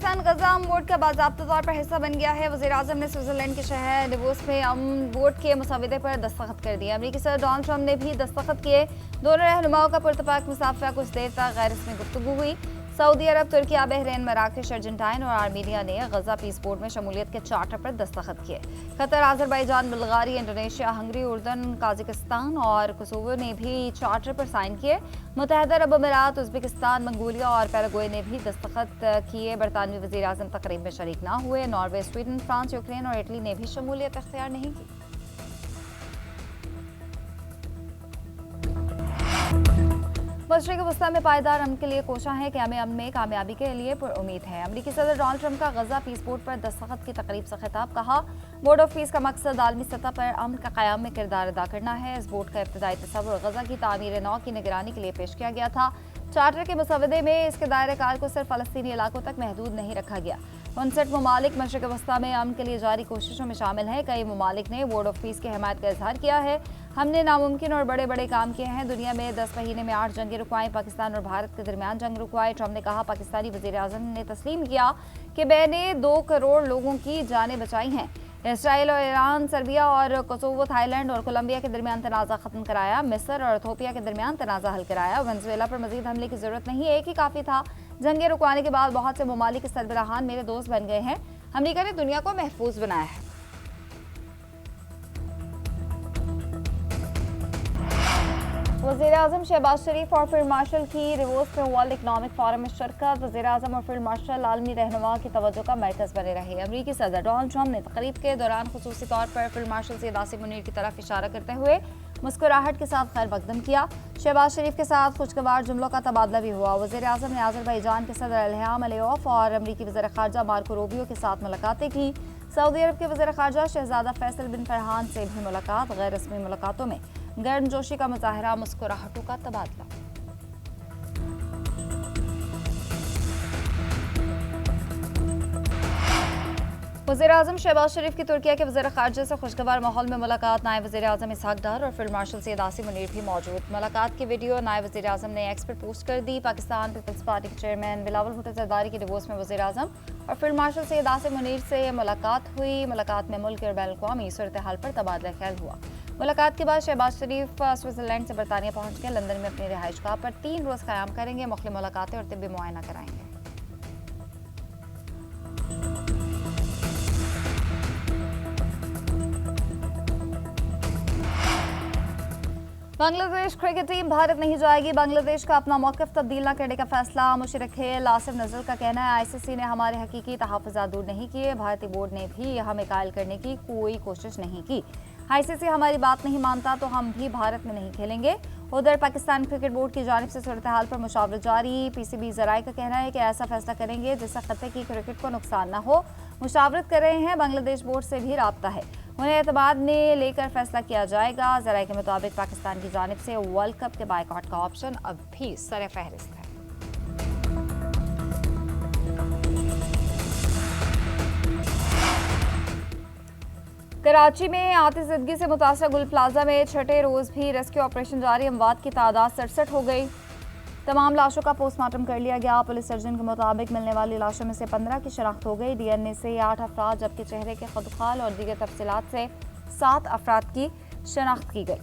पाकिस्तान गजा अमन board का बाज़ाब्ता तौर पर हिस्सा बन गया है। वज़ीर-ए-आज़म ने स्विट्ज़रलैंड के शहर डेवोस में अमन बोर्ड के मुसवदे पर दस्तखत कर दिए। अमेरिकी सदर डोनाल्ड ट्रंप ने भी दस्तखत किए। दोनों रहनुमाओं का पुरतपाक मुसाफा कुछ देर तक गैर रस्मी गुफ्तगू हुई। सऊदी अरब, तुर्किया, बहरीन, मराकश, अर्जेंटाइन और आर्मीनिया ने गजा पीस बोर्ड में शमूलियत के चार्टर पर दस्तखत किए। Qatar, Azerbaijan, Bulgaria, Indonesia, Hungary, उर्दन, काज़ाकिस्तान और कोसोवो ने भी चार्टर पर साइन किए। मुत्तहदा अरब अमीरात, उज़्बेकिस्तान, मंगोलिया और पैराग्वे ने भी दस्तखत किए। बरतानवी वज़ीर-ए-आज़म तकरीब में शरीक न हुए। नॉर्वे, स्वीडन, फ्रांस, यूक्रेन और इटली ने भी शमूलियत इख्तियार नहीं की। मशरिक़ वस्ता में पायदार अमन के लिए कोशा है कि हमें अमन में कामयाबी के लिए उम्मीद है। अमेरिकी सदर डोनाल्ड ट्रंप का गजा पीस बोर्ड पर दस्तखत की तकरीब से खिताब। कहा, बोर्ड ऑफ पीस का मकसद आलमी सतह पर अमन का क़याम में किरदार अदा करना है। इस बोर्ड का इब्तदाई तस्वुर गजा की तामीर नौ की निगरानी के लिए पेश किया गया था। चार्टर के मुसवदे में इसके दायरे कार को सिर्फ फ़लस्तीनी इलाकों तक महदूद नहीं रखा गया। 59 ममालिक मशरिक़ वस्ता में अमन के लिए जारी कोशिशों में शामिल हैं। कई ममालिक ने बोर्ड ऑफ पीस की हिमायत का इजहार किया है। हमने नामुमकिन और बड़े बड़े काम किए हैं। दुनिया में 10 महीने में 8 जंगें रुकवाई। पाकिस्तान और भारत के दरमियान जंग रुकवाई। ट्रंप ने कहा, पाकिस्तानी वज़ीर-ए-आज़म ने तस्लीम किया कि मैंने 2 करोड़ लोगों की जानें बचाई हैं। इसराइल और ईरान, सर्बिया और कोसोवो, थाईलैंड और कोलंबिया के दरमियान तनाज़ा खत्म कराया। मिस्र और इथियोपिया के दरमियान तनाज़ा हल कराया। वेनेजुएला पर मजीद हमले की जरूरत नहीं, एक ही काफ़ी था। जंगें रुकवाने के बाद बहुत से ममालिक के सरबराहान मेरे दोस्त बन गए हैं। अमेरिका ने दुनिया को महफूज बनाया है। वज़ीर-ए-आज़म शहबाज शरीफ और फील्ड मार्शल की रिवोस में वर्ल्ड इकनॉमिक फोरम में शिरकत। वज़ीर-ए-आज़म और फील्ड मार्शल आलमी रहनुमा की तवज्जो का मरकज़ बने रहे। अमेरिकी सदर डोनाल्ड ट्रंप ने तकरीब के दौरान खुसूसी तौर पर फील्ड मार्शल सैयद आसिम मुनीर की तरफ इशारा करते हुए मुस्कुराहट के साथ खैर मकदम किया। शहबाज शरीफ के साथ खुशगवार जुमलों का तबादला भी हुआ। वज़ीर-ए-आज़म ने अज़रबैजान के सदर इल्हाम अलियोव और अमेरिकी वज़ीर ख़ारजा मार्को रूबियो के साथ मुलाकातें की। सऊदी अरब के वज़ीर ख़ारजा शहज़ादा फैसल बिन फरहान से भी मुलाकात। गैर रस्मी मुलाकातों में गर्मजोशी का मुजाहरा, मुस्कुराहटों का तबादला। वज़ीर-ए-आज़म शहबाज शरीफ की तुर्किया के वज़ीर ख़ारजा से खुशगवार माहौल में मुलाकात। नायब वज़ीर-ए-आज़म इसहाक डार और फील्ड मार्शल सैयद आसिम मुनीर भी मौजूद। मुलाकात की वीडियो नायब वज़ीर-ए-आज़म ने एक्स पर पोस्ट कर दी। पाकिस्तान पीपल्स पार्टी के चेयरमैन बिलावल भुट्टो ज़रदारी की डिवोर्स में वज़ीर-ए-आज़म और फील्ड मार्शल सैयद आसिम मुनीर से मुलाकात हुई। मुलाकात में मुल्क और बैन-अल-अक़वामी सूरत हाल पर तबादला ख्याल हुआ। मुलाकात के बाद शहबाज शरीफ स्विट्ज़रलैंड से बरतानिया पहुँच गए। लंदन में अपनी रिहाइशगाह पर 3 रोज़ क़याम करेंगे। मुख्तलिफ़ मुलाकातें और तिब्बी मुआयना कराएंगे। बांग्लादेश क्रिकेट टीम भारत नहीं जाएगी। बांग्लादेश का अपना मौक़िफ़ तब्दील न करने का फैसला। मुशर्रिक खेल आसिफ नज़र का कहना है, आईसीसी ने हमारे हकीकी तहफ़्फ़ुज़ात दूर नहीं किए। भारतीय बोर्ड ने भी हमें कायल करने की कोई कोशिश नहीं की। आईसीसी हमारी बात नहीं मानता तो हम भी भारत में नहीं खेलेंगे। उधर पाकिस्तान क्रिकेट बोर्ड की जानिब से सूरत हाल पर मुशावरत जारी। पीसीबी ज़राए का कहना है कि ऐसा फैसला करेंगे जिससे खत्ते की क्रिकेट को नुकसान न हो। मुशावरत कर रहे हैं। बांग्लादेश बोर्ड से भी राब्ता है, उन्हें एतमाद में लेकर फैसला किया जाएगा। ज़राए के मुताबिक पाकिस्तान की जानिब से वर्ल्ड कप के बायकॉट का ऑप्शन अब भी सर फहरिस्त है। कराची में आतिशज़दगी से मुतासर गुल प्लाजा में छठे रोज़ भी रेस्क्यू ऑपरेशन जारी। अमवात की तादाद 67 हो गई। तमाम लाशों का पोस्टमार्टम कर लिया गया। पुलिस सर्जन के मुताबिक मिलने वाली लाशों में से 15 की शनाख्त हो गई। डीएनए से 8 अफराद, जबकि चेहरे के खदखाल और दीगर तफसीलात से 7 अफराद की शनाख्त की गई।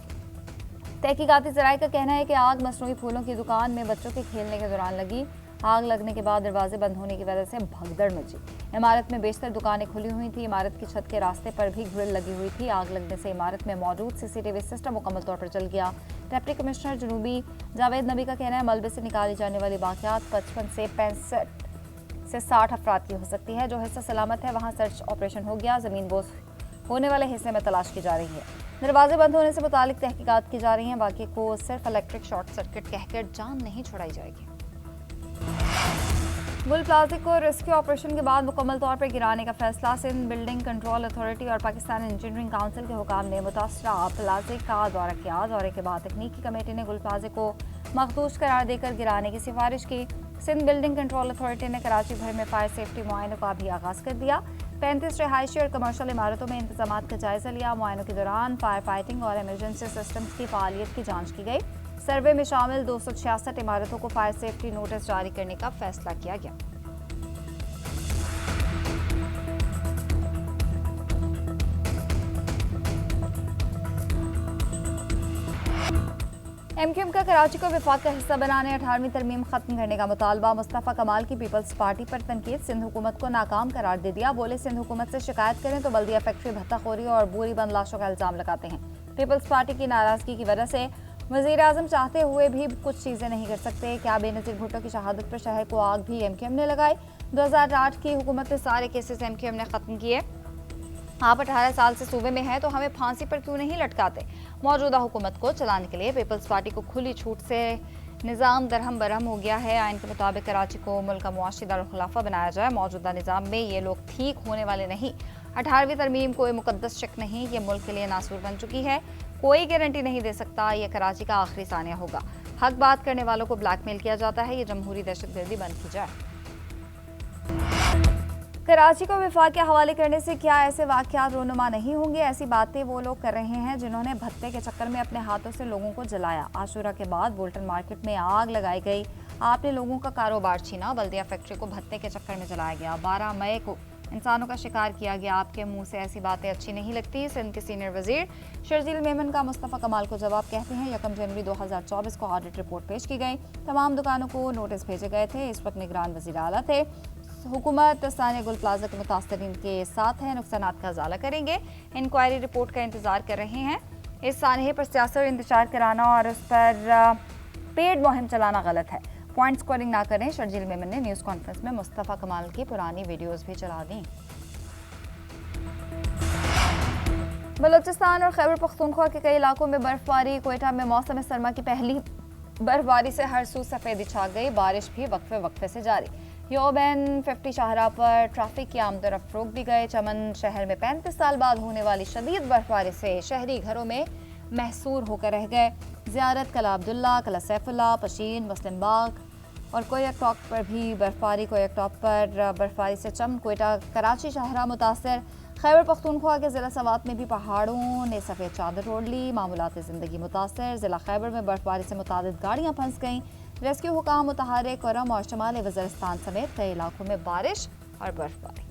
तहकीकाती ज़राए का कहना है कि आग मसनूई फूलों की दुकान में बच्चों के खेलने के दौरान लगी। आग लगने के बाद दरवाजे बंद होने की वजह से भगदड़ मची। इमारत में बेशतर दुकानें खुली हुई थी। इमारत की छत के रास्ते पर भी ग्रिल लगी हुई थी। आग लगने से इमारत में मौजूद सीसीटीवी सिस्टम मुकम्मल तौर पर जल गया। डिप्टी कमिश्नर जनूबी जावेद नबी का कहना है, मलबे से निकाली जाने वाली बाक़ियात 55 से 65 से 60 अफराद की हो सकती है। जो हिस्सा सलामत है वहाँ सर्च ऑपरेशन हो गया। ज़मीन बोस होने वाले हिस्से में तलाश की जा रही है। दरवाजे बंद होने से मुतालिक तहकीकात की जा रही हैं। बाकी को सिर्फ इलेक्ट्रिक शॉर्ट सर्किट कहकर जान नहीं छुड़ाई जाएगी। गुल प्लाजा को रेस्क्यू ऑपरेशन के बाद मुकम्मल तौर पर गिराने का फैसला। सिंध बिल्डिंग कंट्रोल अथॉरिटी और पाकिस्तान इंजीनियरिंग काउंसिल के हुकाम ने मुतासरा प्लाजे का दौरा किया। दौरे के बाद तकनीकी कमेटी ने गुल प्लाजे को मखदूश करार देकर गिराने की सिफारिश की। सिंध बिल्डिंग कंट्रोल अथॉरिटी ने कराची भर में फायर सेफ्टी मुआयनों का भी आगाज़ कर दिया। 35 रिहायशी और कमर्शियल इमारतों में इंतजामात का जायजा लिया। मुआयनों के दौरान फायर फाइटिंग और एमरजेंसी सिस्टम्स की फ़ालियत की जाँच की गई। सर्वे में शामिल 266 इमारतों को फायर सेफ्टी नोटिस जारी करने का फैसला किया गया। एमक्यूएम का कराची को विफाक का हिस्सा बनाने 18वीं तरमीम खत्म करने का मुतालबा। मुस्तफ़ा कमाल की पीपल्स पार्टी पर तनकीद। सिंध हुकूमत को नाकाम करार दे दिया। बोले सिंध हुकूमत से शिकायत करें तो बल्दिया फैक्ट्री भत्ताखोरी और बोरी बंद लाशों का इल्जाम लगाते हैं। पीपल्स पार्टी की नाराजगी की वजह से वज़ीर आज़म चाहते हुए भी कुछ चीज़ें नहीं कर सकते। क्या बेनज़ीर भुट्टो की शहादत पर शहर को आग भी एमक्यूएम ने लगाई। 2008 की हुकूमत में सारे केसेस एमक्यूएम ने ख़त्म किए। आप 18 साल से सूबे में हैं तो हमें फांसी पर क्यों नहीं लटकाते। मौजूदा हुकूमत को चलाने के लिए पीपल्स पार्टी को खुली छूट से निज़ाम दरहम बरहम हो गया है। आइन के मुताबिक कराची को मुल्क का मुआशी दारुल-खुलाफा बनाया जाए। मौजूदा निज़ाम में ये लोग ठीक होने वाले नहीं। 18वीं तरमीम कोई मुकद्दस शक नहीं, ये मुल्क के लिए नासूर बन चुकी है। कोई गारंटी नहीं दे सकता ये कराची का आखिरी सानिया होगा। हक बात करने वालों को ब्लैकमेल किया जाता है। ये जमहूरी दहशतगर्दी बंद की जाए। कराची को विफाक के हवाले करने से क्या ऐसे वाक़यात रोनुमा नहीं होंगे। ऐसी बातें वो लोग कर रहे हैं जिन्होंने भत्ते के चक्कर में अपने हाथों से लोगों को जलाया। आशूरा के बाद बोल्टन मार्केट में आग लगाई गई। आपने लोगों का कारोबार छीना। बल्दिया फैक्ट्री को भत्ते के चक्कर में जलाया गया। 12 मई को इंसानों का शिकार किया गया। आपके मुंह से ऐसी बातें अच्छी नहीं लगती। सिंध के सीनियर वजीर शर्जील मेमन का मुस्तफ़ा कमाल को जवाब कहते हैं। 1 जनवरी 2024 को ऑडिट रिपोर्ट पेश की गई। तमाम दुकानों को नोटिस भेजे गए थे। इस वक्त निगरान वज़ीर आला थे। हुकूमत सानिया गुल प्लाजा के मुतासरीन के साथ है। नुकसानात का उजाला करेंगे। इंक्वायरी रिपोर्ट का इंतजार कर रहे हैं। इस सानहे पर सियासत इंतजार कराना और उस पर पेड मुहिम चलाना गलत है। पॉइंट स्कोरिंग ना करें। शर्जील मेमन ने न्यूज़ कॉन्फ्रेंस में मुस्तफ़ा कमाल की पुरानी वीडियोस भी चला दी। बलूचिस्तान और खैबर पख्तूनख्वा के कई इलाकों में बर्फबारी। क्वेटा में मौसम सरमा की पहली बर्फबारी से हर सू सफ़ेदी छा गई। बारिश भी वक्फे वक्फे से जारी। योबेन 50 शाहरा पर ट्रैफिक की आमदरफ्त रोक दी गई। चमन शहर में 35 साल बाद होने वाली शदीद बर्फबारी से शहरी घरों में महसूर होकर रह गए। ज़ियारत, कला अब्दुल्ला, कला सैफुल्ला, पशीन, मुस्लिम बाग और कोयक टॉप पर भी बर्फबारी। कोयक टॉप पर बर्फबारी से चमन, क्वेटा, कराची शाहरा मुतासर। खैबर पख्तूनख्वा के ज़िला सवात में भी पहाड़ों ने सफ़ेद चादर ओढ़ ली। मामूलात ज़िंदगी मुतासर। ज़िला खैबर में बर्फबारी से मुतादिद गाड़ियाँ फंस गईं। रेस्क्यू हुकाम मुतहर्रिक, करम और शमाल वज़ीरिस्तान समेत कई इलाकों में बारिश और बर्फबारी।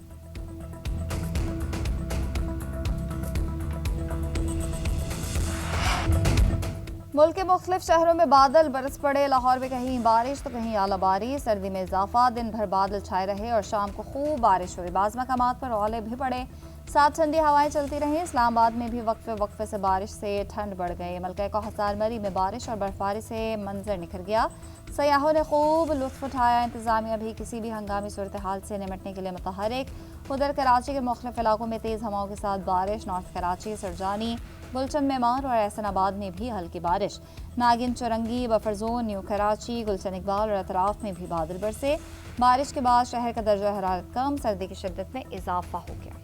मुल्क के मुख्तलिफ शहरों में बादल बरस पड़े। लाहौर में कहीं बारिश तो कहीं आलाबारी। सर्दी में इजाफा। दिन भर बादल छाए रहे और शाम को खूब बारिश हुई। बाज़ मकामात पर ओले भी पड़े। साथ ठंडी हवाएं चलती रहीं। इस्लामाबाद में भी वक्फे वक्फे से बारिश से ठंड बढ़ गई। मलका कौहसार मरी में बारिश और बर्फबारी से मंजर निखर गया। सयाहों ने खूब लुत्फ उठाया। इंतजामिया भी किसी भी हंगामी सूरत हाल से निमटने के लिए मुतहरिक। उधर कराची के मुख्तलिफ इलाकों में तेज़ हवाओं के साथ बारिश। नॉर्थ कराची, सरजानी, गुलशन मेमार और एहसनाबाद में भी हल्की बारिश। Nagan, Chowrangi, buffer zone, new Karachi, Gulshan Iqbal और अतराफ में भी बादल बरसे। बारिश के बाद शहर का दर्जा हरारत कम, सर्दी की शिद्दत में इजाफा हो गया।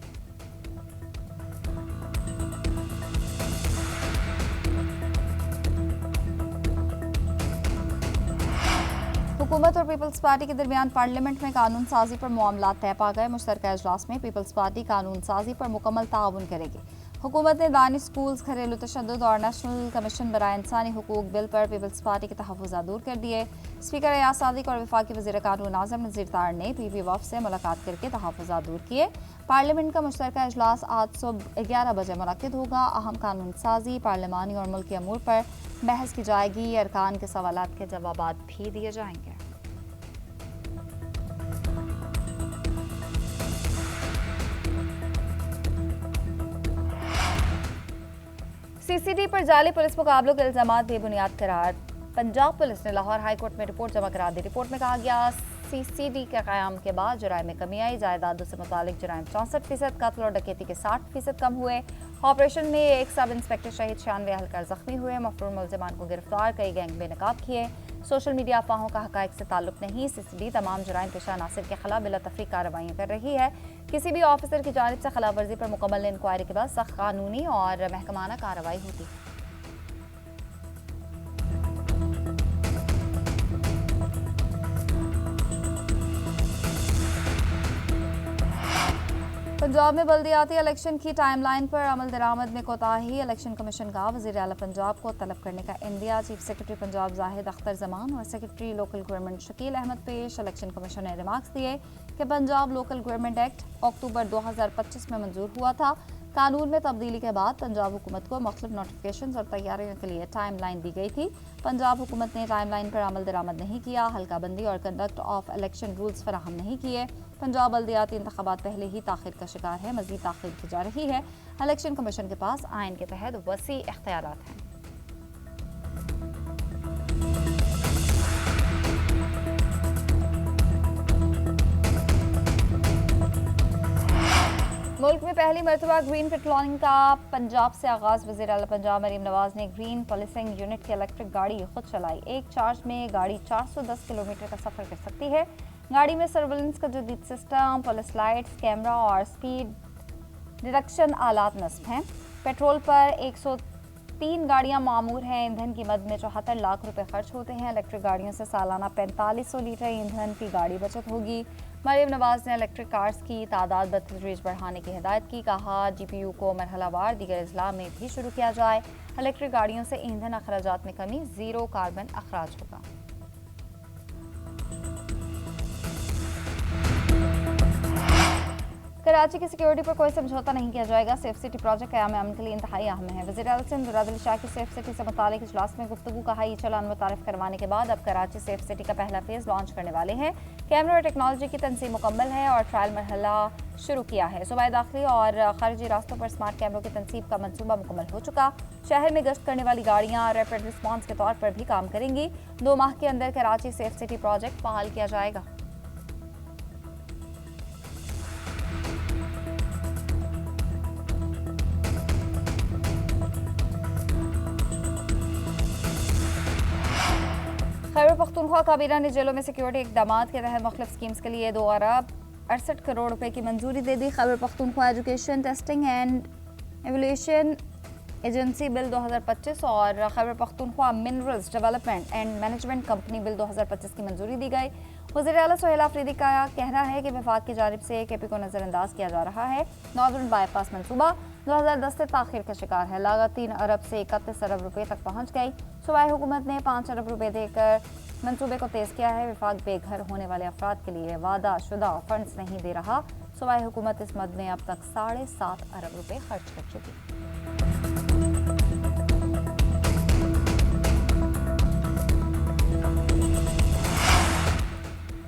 हुकूमत और पीपल्स पार्टी के दरमियान पार्लियामेंट में कानून साजी पर मामला तय पा गए। मुश्तरका इजलास में पीपल्स पार्टी कानून साजी पर मुकम्मल ताउन करेगी। हुकूमत ने दानिश स्कूल्स, घरेलू तशद्दुद और नेशनल कमीशन बराए इंसानी हुकूक बिल पर पीपल्स पार्टी के तहफ़्फ़ुज़ात दूर कर दिए। स्पीकर अयाज सादिक और वफाकी वज़ीर कानून आज़म नज़ीर तार ने पीपी वफ़द से मुलाकात करके तहफ़्फ़ुज़ात दूर किए। पार्लियामेंट का मुश्तरका इजलास आज सुबह 11 बजे मुनक़्क़िद होगा। अहम कानून साजी, पार्लिमानी और मुल्की अमूर पर बहस की जाएगी। अरकान के सवालात के जवाबात भी दिए जाएंगे। सीसीडी पर जाली पुलिस मुकाबलों के इल्जामात बेबुनियाद करार। पंजाब पुलिस ने लाहौर हाई कोर्ट में रिपोर्ट जमा करा दी। रिपोर्ट में कहा गया सीसीडी के क़याम के बाद जुराइम में कमी आई। जायदादों से मुतालिक जुराइम 64%, कत्ल और डकैती के 60% कम हुए। ऑपरेशन में एक सब इंस्पेक्टर शहीद, 96 एहलकार जख्मी हुए। मफरूर मुल्ज़िमान को गिरफ्तार, कई गैंग बेनकाब किए। सोशल मीडिया अफवाहों का हक़ाइक़ से ताल्लुक नहीं। सीसीडी तमाम जुराइम पेशा अनासिर के खिलाफ बिला तफ़रीक़ कार्रवाइयाँ कर रही है। किसी भी ऑफिसर की जानिब से खिलाफ वर्जी पर मुकम्मल इंक्वायरी के बाद सख्त कानूनी और महकमाना कार्रवाई होती। पंजाब में बल्दियाती इलेक्शन की टाइमलाइन पर अमल दरामद में कोताही। इलेक्शन कमीशन का वज़ीर आला पंजाब को तलब करने का इंदिया। चीफ सेक्रेटरी पंजाब जाहिद अख्तर जमान और secretary local government Shakeel Ahmed पेश। इलेक्शन कमीशन ने रिमार्क्स दिए कि Punjab local government act October 2025 में मंजूर हुआ था। कानून में तब्दीली के बाद पंजाब हुकूमत को मुख्तलिफ नोटिफिकेशन और तैयारियों के लिए टाइम लाइन दी गई थी। पंजाब हुकूमत ने टाइम लाइन पर अमल दरामद नहीं किया, हल्काबंदी और कंडक्ट ऑफ इलेक्शन रूल्स फराहम नहीं किए। पंजाब बल्दियाती इंतखाबात पहले ही ताखिर का शिकार है, मजीद ताखिर की जा रही है। इलेक्शन कमीशन के पास आइन के तहत वसी इख्तियारात हैं। मुल्क में पहली मरतबा ग्रीन पेट्रोलिंग का पंजाब से आगाज। वज़ीर आला पंजाब मरीम नवाज ने ग्रीन पुलिसिंग यूनिट की इलेक्ट्रिक गाड़ी खुद चलाई। एक चार्ज में गाड़ी 410 किलोमीटर का सफर कर सकती है। गाड़ी में सर्वेलेंस का जदीद सिस्टम, पुलिस लाइट्स, कैमरा और स्पीड डिडक्शन आलात नस्ब हैं। पेट्रोल पर 103 गाड़ियां मामूर हैं। ईंधन की मद में 74 लाख रुपए खर्च होते हैं। इलेक्ट्रिक गाड़ियों से सालाना 4500 लीटर ईंधन की गाड़ी बचत होगी। मरीम नवाज ने इलेक्ट्रिक कार्स की तादाद बतदरीज बढ़ाने की हिदायत की। कहा GPU को मरहलावार दीगर अजला में भी शुरू किया जाए। इलेक्ट्रिक गाड़ियों से ईंधन अखराजात में कमी, जीरो कार्बन अखराज होगा। कराची की सिक्योरिटी पर कोई समझौता नहीं किया जाएगा। सेफ सिटी प्रोजेक्ट क़याम अमन के लिए इंतहाई अहम है। वज़ीर आला सिंध मुराद शाह की सेफ सिटी से मुतालिक इजलास में गुफ्तगू। कहा यह चलान मुतारिफ करवाने के बाद अब कराची सेफ सिटी का पहला फेज लॉन्च करने वाले हैं। कैमरा और टेक्नोलॉजी की तनसीब मुकम्मल है और ट्रायल मरहला शुरू किया है। सूबाई दाखिली और खारजी रास्तों पर स्मार्ट कैमरों की तनसीब का मनसूबा मुकम्मल हो चुका। शहर में गश्त करने वाली गाड़ियाँ रैपिड रिस्पॉन्स के तौर पर भी काम करेंगी। 2 माह के अंदर कराची सेफ सिटी प्रोजेक्ट बहाल किया जाएगा। खैबर पख्तूनख्वा काबीना ने जेलों में सिक्योरिटी इकदामात के तहत मुख्तलिफ स्कीम्स के लिए 2 अरब 68 करोड़ रुपए की मंजूरी दे दी। Khyber Pakhtunkhwa education testing and evaluation agency bill 2025 और Khyber Pakhtunkhwa minerals development and management company bill 2025 की मंजूरी दी गई। वज़ीर आला सुहेल आफरीदी का कहना है कि वफाक की जानिब से KP को नज़रअंदाज किया जा रहा है। नॉर्दर्न बाईपास मनसूबा 2010 से ताखिर का शिकार है। लागत 3 अरब से 31 अरब रुपए तक पहुंच गई। सूबाई हुकूमत ने 5 अरब रुपए देकर मनसूबे को तेज़ किया है। वफाक बेघर होने वाले अफराद के लिए वादा शुदा फंड्स नहीं दे रहा। सूबाई हुकूमत इस मद में अब तक 7.5 अरब रुपए खर्च कर चुकी।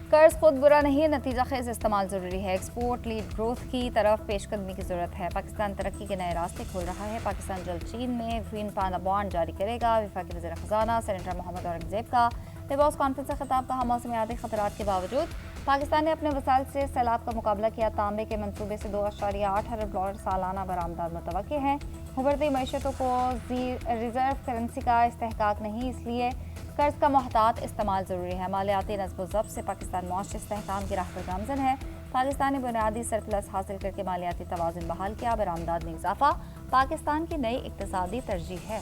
कर्ज खुद बुरा नहीं, नतीजा खेज इस्तेमाल ज़रूरी है। एक्सपोर्ट लीड ग्रोथ की तरफ पेशकदमी की ज़रूरत है। पाकिस्तान तरक्की के नए रास्ते खोल रहा है। पाकिस्तान जल्द चीन में ग्रीन पाना बॉन्ड जारी करेगा। वफाकी वज़ीर ख़जाना सेनेटर मोहम्मद औरंगज़ेब का लेबास कॉन्फ्रेंस से खिताब। कहा मौसमियाती खतरात के बावजूद पाकिस्तान ने अपने वसाइल से सैलाब का मुकाबला किया। तांबे के मनसूबे से 2.8 अरब डॉलर सालाना बरामदात मुतवक्की हैं। उभरती मैशतों को रिजर्व करेंसी का इस्तेहकाक नहीं, इसलिए कर्ज का मोहतात इस्तेमाल ज़रूरी है। मालियाती नज़्म ज़ब्त से पाकिस्तान मुआशी इस्तेहकाम की राह पर गामज़न है। पाकिस्तान ने बुनियादी सरप्लस हासिल करके मालियाती तवाज़ुन बहाल किया। बरामदात में इजाफा पाकिस्तान की नई इक़्तिसादी तरजीह है।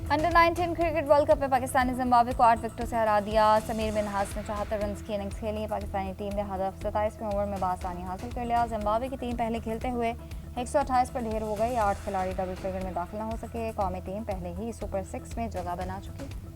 अंडर 19 क्रिकेट वर्ल्ड कप में पाकिस्तान ने जिम्बाब्वे को 8 विकेटों से हरा दिया। समीर मिन्हास ने 74 रन की इनिंग्स खेली। पाकिस्तानी टीम ने हदफ 27वें ओवर में बासानी हासिल कर लिया। जिम्बाब्वे की टीम पहले खेलते हुए 128 पर ढेर हो गई। 8 खिलाड़ी डबल फिगर में दाखिल न हो सके। कौमी टीम पहले ही सुपर 6 में जगह बना चुकी।